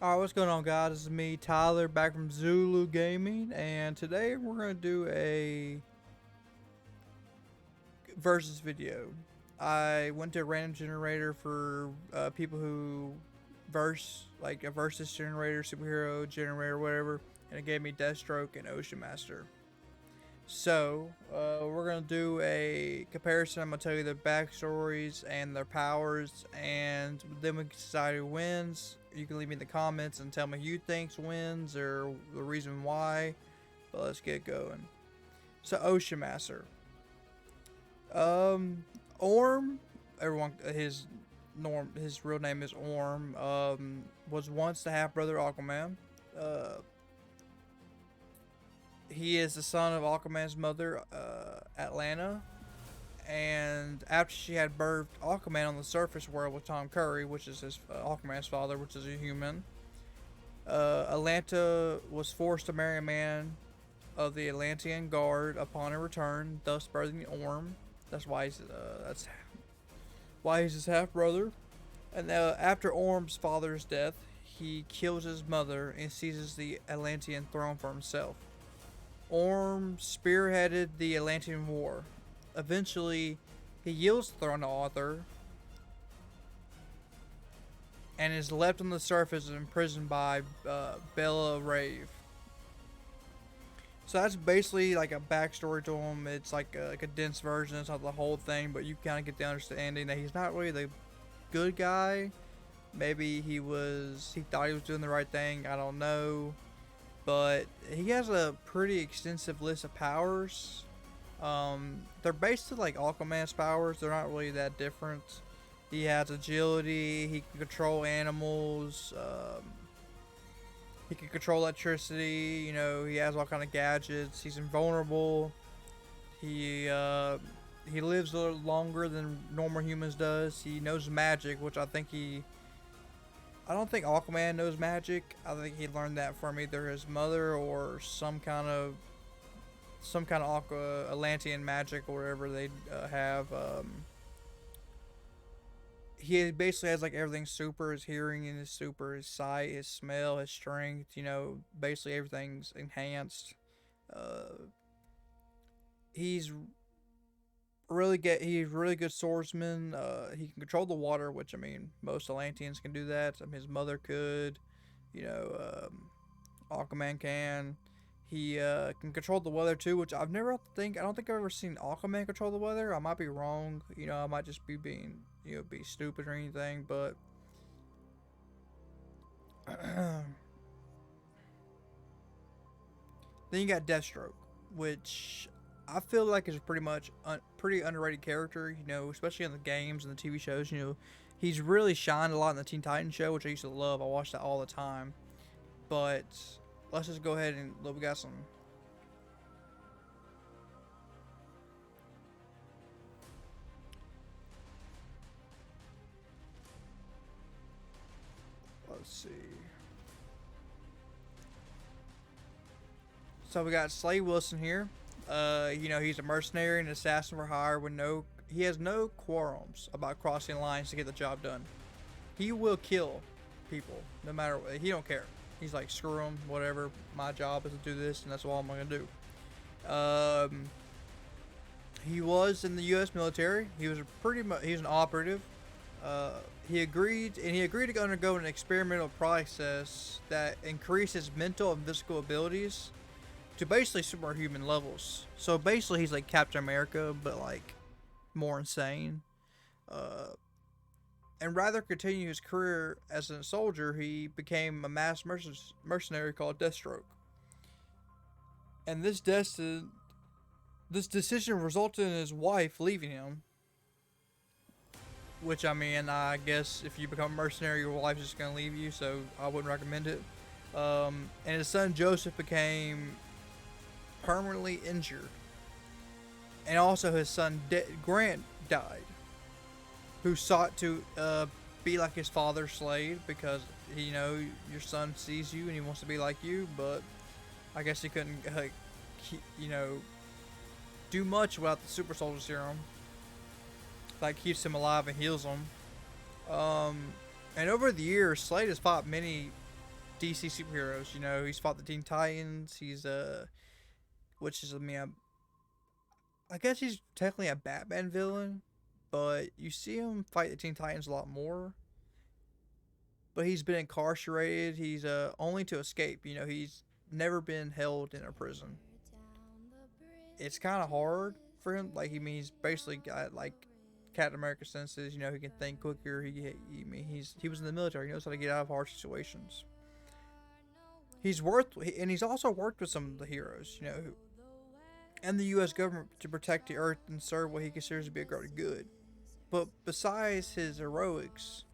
Alright, what's going on, guys? This is me, Tyler, back from Zulu Gaming, and today we're going to do a versus video. I went to a random generator for people who like a versus generator, superhero generator, whatever, and it gave me Deathstroke and Ocean Master. So, we're going to do a comparison. I'm going to tell you their backstories and their powers, and then we can decide who wins. You can leave me in the comments and tell me who you think wins or the reason why. But let's get going. So, Ocean Master. Orm, everyone, his real name is Orm, was once the half-brother Aquaman. He is the son of Aquaman's mother, Atlanta, and after she had birthed Aquaman on the surface world with Tom Curry, which is his Aquaman's father, which is a human, Atlanta was forced to marry a man of the Atlantean Guard upon her return, thus birthing Orm. That's why he's his half brother. And after Orm's father's death, he kills his mother and seizes the Atlantean throne for himself. Orm spearheaded the Atlantean War. Eventually, he yields the throne to Arthur and is left on the surface and imprisoned by Bella Rave. So that's basically like a backstory to him. It's like a condensed version. It's not the whole thing, but you kind of get the understanding that he's not really the good guy. Maybe he thought he was doing the right thing. I don't know. But he has a pretty extensive list of powers. They're basically like Aquaman's powers. They're not really that different. He has agility. He can control animals. He can control electricity. You know, he has all kind of gadgets. He's invulnerable. He lives a little longer than normal humans does. He knows magic, which I don't think Aquaman knows magic. I think he learned that from either his mother or some kind of Atlantean magic or whatever they have. He basically has like everything super. His hearing and his super, his sight, his smell, his strength. You know, basically everything's enhanced. He's he's really good swordsman. He can control the water, which I mean most Atlanteans can do that. His mother could, you know, Aquaman can. He can control the weather too, which I don't think I've ever seen Aquaman control the weather. I might be wrong. You know, I might just be being be stupid or anything, but then you got Deathstroke, which I feel like is pretty much pretty underrated character. You know, especially in the games and the TV shows. You know, he's really shined a lot in the Teen Titans show, which I used to love. I watched that all the time. But let's just go ahead and look. We got some. Let's see. So we got Slade Wilson here. You know, he's a mercenary and assassin for hire with he has no qualms about crossing lines to get the job done. He will kill people no matter what. He don't care. He's like, screw them, whatever. My job is to do this, and that's all I'm gonna do. He was in the U.S. military. He was an operative. He agreed to undergo an experimental process that increased his mental and physical abilities to basically superhuman levels. So basically, he's like Captain America, but like more insane. And rather continue his career as a soldier, he became a mass mercenary called Deathstroke. And this decision resulted in his wife leaving him. Which, I mean, I guess if you become a mercenary, your wife's just going to leave you, so I wouldn't recommend it. And his son Joseph became permanently injured. And also his son Grant died, who sought to be like his father Slade, because you know your son sees you and he wants to be like you, but I guess he couldn't do much without the super soldier serum that keeps him alive and heals him. And over the years, Slade has fought many DC superheroes. You know, he's fought the Teen Titans. He's which is, I mean, I guess he's technically a Batman villain, but you see him fight the Teen Titans a lot more. But he's been incarcerated. He's only to escape. You know, he's never been held in a prison. It's kind of hard for him. Like, I mean, he's basically got like Captain America senses. You know, he can think quicker. I mean, he was in the military. He knows how to get out of hard situations. And he's also worked with some of the heroes. You know, and the U.S. government to protect the Earth and serve what he considers to be a greater good. But besides his heroics,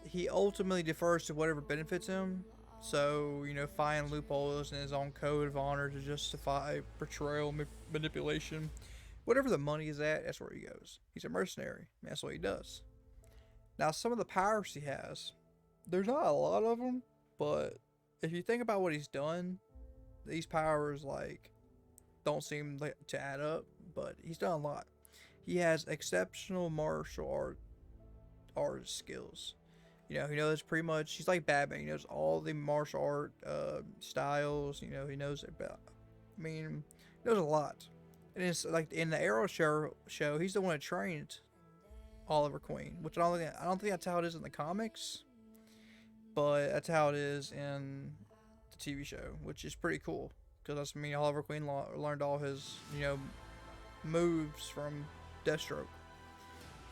he ultimately defers to whatever benefits him. So, you know, find loopholes in his own code of honor to justify betrayal, manipulation. Whatever the money is at, that's where he goes. He's a mercenary. That's what he does. Now, some of the powers he has, there's not a lot of them, but if you think about what he's done, these powers, like, don't seem to add up, but he's done a lot. He has exceptional martial art skills. You know, he knows pretty much, he's like Batman. He knows all the martial art styles. You know, he knows about, I mean, he knows a lot. And it's like in the Arrow show, he's the one that trained Oliver Queen, which I don't think that's how it is in the comics, but that's how it is in the TV show, which is pretty cool. Because that's, I mean, Oliver Queen learned all his, you know, moves from Deathstroke.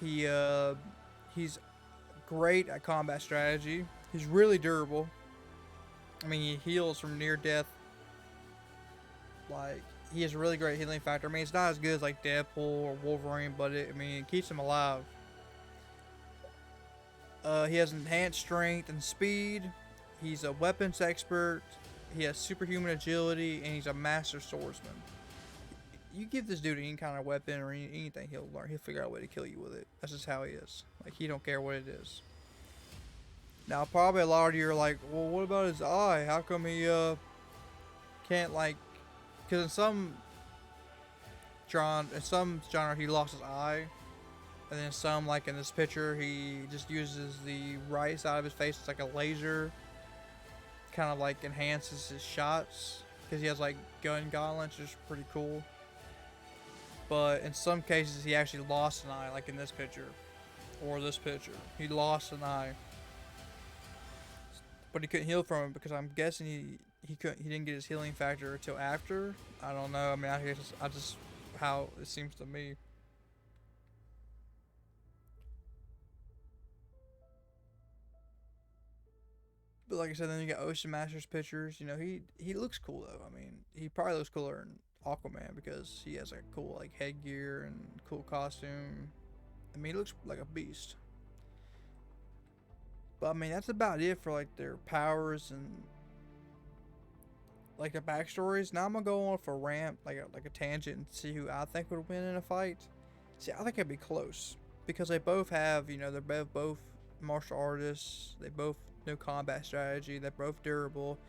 He's great at combat strategy. He's really durable. I mean, he heals from near death. Like, he has a really great healing factor. I mean, it's not as good as like Deadpool or Wolverine, but it keeps him alive. He has enhanced strength and speed. He's a weapons expert. He has superhuman agility, and he's a master swordsman. You give this dude any kind of weapon or anything, he'll learn. He'll figure out a way to kill you with it. That's just how he is. Like, he don't care what it is. Now, probably a lot of you are like, well, what about his eye? How come he can't, like, because in some genre he lost his eye, and then some, like in this picture, he just uses the right side of his face. It's like a laser, kind of like enhances his shots because he has like gun gauntlets, which is pretty cool. But in some cases, he actually lost an eye, like in this picture or this picture. He lost an eye, but he couldn't heal from it because I'm guessing he didn't get his healing factor until after. I don't know. I mean, I guess I just how it seems to me. But like I said, then you got Ocean Master's pictures. You know, he looks cool though. I mean, he probably looks cooler in Aquaman because he has like cool like headgear and cool costume. I mean, he looks like a beast. But I mean, that's about it for like their powers and like the backstories. Now I'm gonna go on for a rant, like a tangent, and see who I think would win in a fight. See, I think it'd be close because they both have, you know, they're both martial artists. They both know combat strategy. They're both durable.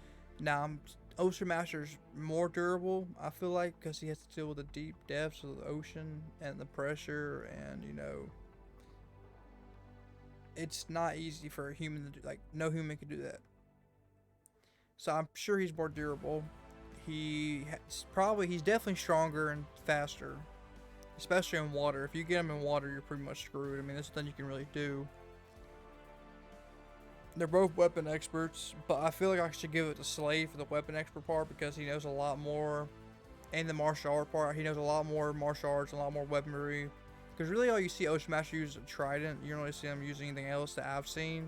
Now, Ocean Master's more durable, I feel like, because he has to deal with the deep depths of the ocean and the pressure, and you know, it's not easy for a human to do. Like, no human can do that. So I'm sure he's more durable. He's definitely stronger and faster, especially in water. If you get him in water, you're pretty much screwed. I mean, there's nothing you can really do. They're both weapon experts, but I feel like I should give it to Slade for the weapon expert part because he knows a lot more. And the martial art part, he knows a lot more martial arts, a lot more weaponry. Because really all you see Ocean Master use is a trident. You don't really see him using anything else that I've seen.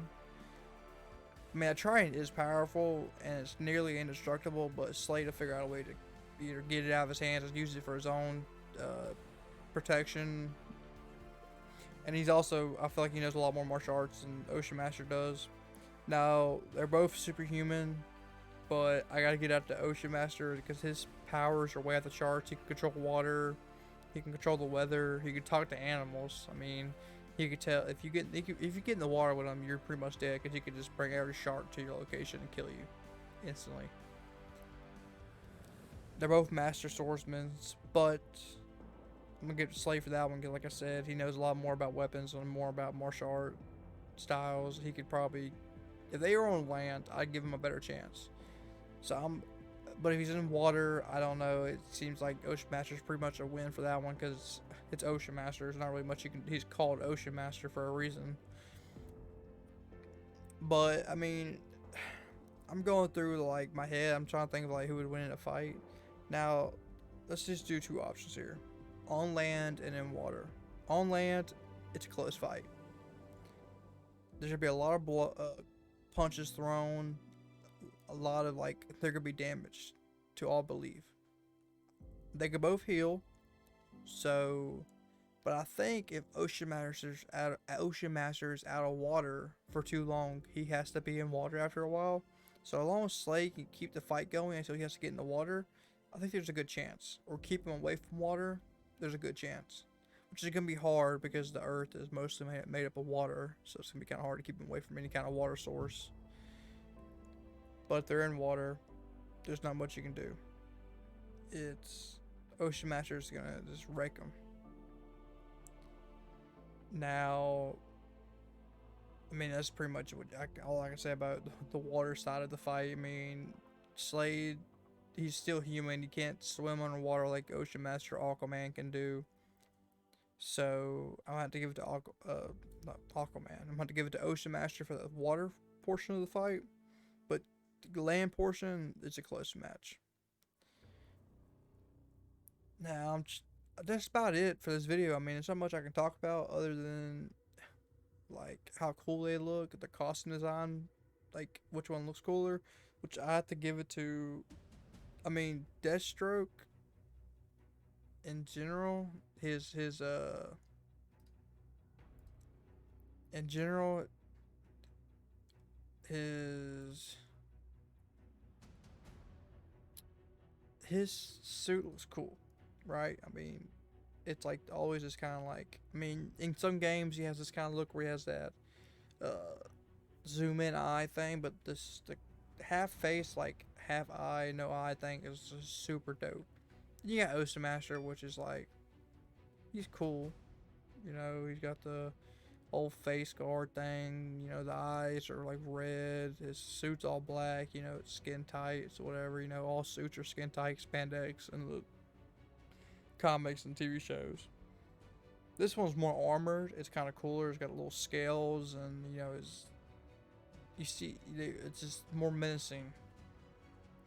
I mean, a trident is powerful and it's nearly indestructible, but Slade will figure out a way to either get it out of his hands or use it for his own protection. And he's also, I feel like he knows a lot more martial arts than Ocean Master does. Now, they're both superhuman, but I gotta get out to Ocean Master because his powers are way off the charts. He can control water, he can control the weather, he can talk to animals. I mean, he could tell if you get in the water with him, you're pretty much dead because he could just bring every shark to your location and kill you instantly. They're both master swordsmen, but I'm gonna give Slade for that one because, like I said, he knows a lot more about weapons and more about martial art styles. He could probably If they were on land, I'd give him a better chance. So but if he's in water, I don't know. It seems like Ocean Master's pretty much a win for that one because it's Ocean Master. There's not really much you can. He's called Ocean Master for a reason. But I mean, I'm going through like my head. I'm trying to think of like who would win in a fight. Now, let's just do two options here: on land and in water. On land, it's a close fight. There should be a lot of punches thrown, a lot of like there could be damage to all belief. They could both heal, so but I think if Ocean Master's out of water for too long, he has to be in water after a while. So as long as Slay can keep the fight going until he has to get in the water, I think there's a good chance. Or keep him away from water, there's a good chance. Which is gonna be hard because the Earth is mostly made up of water, so it's gonna be kind of hard to keep him away from any kind of water source. But if they're in water, there's not much you can do. It's Ocean Master's gonna just wreck them. Now, I mean that's pretty much all I can say about the water side of the fight. I mean, Slade, he's still human. He can't swim underwater like Ocean Master Aquaman can do. So I'll have to give it to not Aquaman. I'm gonna have to give it to Ocean Master for the water portion of the fight. But the land portion, it's a close match. Now, that's about it for this video. I mean, there's not much I can talk about other than like how cool they look, the costume design, like which one looks cooler. Which I have to give it to. I mean, Deathstroke. In general, in general, his suit looks cool, right? I mean, it's like always just kind of like, I mean, in some games he has this kind of look where he has that zoom in eye thing, but the half face like half eye no eye thing is just super dope. You got Ocean Master, which is like he's cool, you know, he's got the old face guard thing, you know, the eyes are like red, his suit's all black, you know, it's skin tight, it's whatever, you know, all suits are skin tight, spandex in the comics and TV shows. This one's more armored, it's kind of cooler, it's got little scales, and you know, you see, it's just more menacing.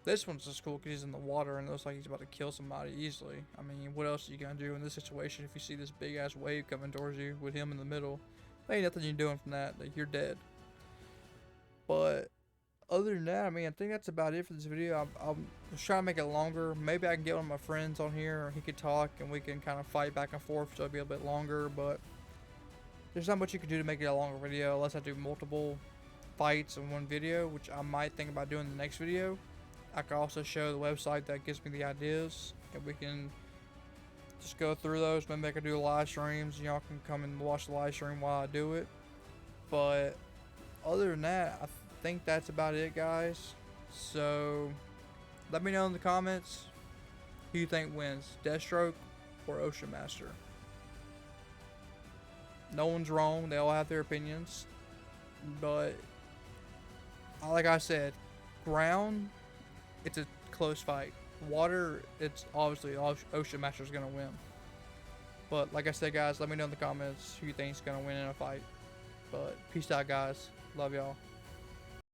This one's just cool because he's in the water and it looks like he's about to kill somebody easily. I mean, what else are you gonna do in this situation if you see this big ass wave coming towards you with him in the middle? There ain't nothing you're doing from that. Like, you're dead. But other than that, I mean, I think that's about it for this video. I'm trying to make it longer. Maybe I can get one of my friends on here, or he could talk, and we can kind of fight back and forth, so it'll be a bit longer. But there's not much you can do to make it a longer video unless I do multiple fights in one video, which I might think about doing in the next video. I can also show the website that gives me the ideas, and we can just go through those. Maybe I can do live streams. Y'all can come and watch the live stream while I do it. But other than that, I think that's about it, guys. So let me know in the comments who you think wins, Deathstroke or Ocean Master. No one's wrong. They all have their opinions. But like I said, ground, it's a close fight. Water, it's obviously Ocean Master's gonna win. But like I said, guys, let me know in the comments who you think is gonna win in a fight. But peace out, guys. Love y'all.